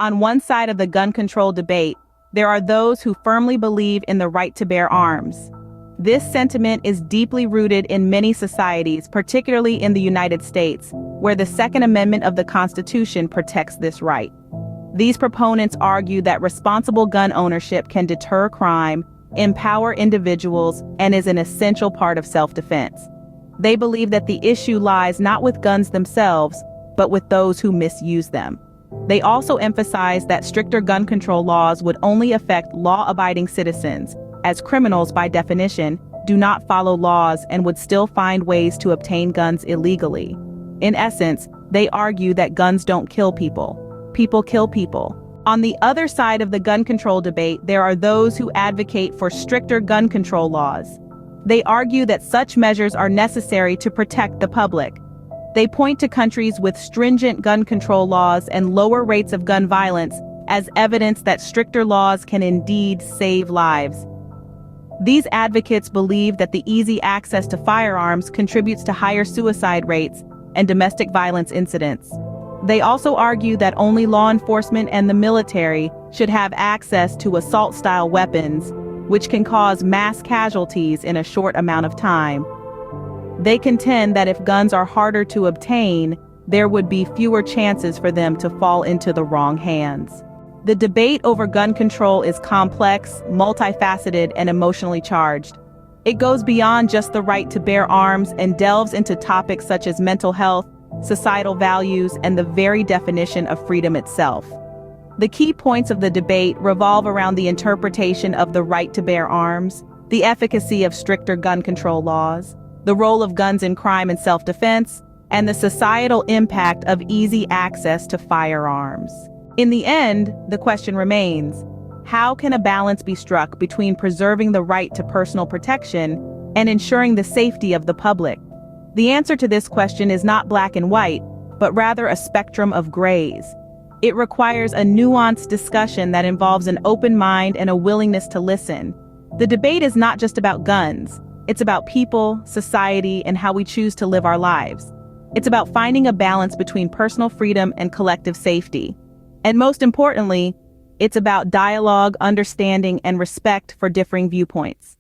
On one side of the gun control debate, there are those who firmly believe in the right to bear arms. This sentiment is deeply rooted in many societies, particularly in the United States, where the Second Amendment of the Constitution protects this right. These proponents argue that responsible gun ownership can deter crime, empower individuals, and is an essential part of self-defense. They believe that the issue lies not with guns themselves, but with those who misuse them. They also emphasize that stricter gun control laws would only affect law-abiding citizens, as criminals, by definition, do not follow laws and would still find ways to obtain guns illegally. In essence, they argue that guns don't kill people. People kill people. On the other side of the gun control debate, there are those who advocate for stricter gun control laws. They argue that such measures are necessary to protect the public. They point to countries with stringent gun control laws and lower rates of gun violence as evidence that stricter laws can indeed save lives. These advocates believe that the easy access to firearms contributes to higher suicide rates and domestic violence incidents. They also argue that only law enforcement and the military should have access to assault-style weapons, which can cause mass casualties in a short amount of time. They contend that if guns are harder to obtain, there would be fewer chances for them to fall into the wrong hands. The debate over gun control is complex, multifaceted, and emotionally charged. It goes beyond just the right to bear arms and delves into topics such as mental health, societal values, and the very definition of freedom itself. The key points of the debate revolve around the interpretation of the right to bear arms, the efficacy of stricter gun control laws, the role of guns in crime and self-defense, and the societal impact of easy access to firearms. In the end, the question remains, how can a balance be struck between preserving the right to personal protection and ensuring the safety of the public? The answer to this question is not black and white, but rather a spectrum of grays. It requires a nuanced discussion that involves an open mind and a willingness to listen. The debate is not just about guns. It's about people, society, and how we choose to live our lives. It's about finding a balance between personal freedom and collective safety. And most importantly, it's about dialogue, understanding, and respect for differing viewpoints.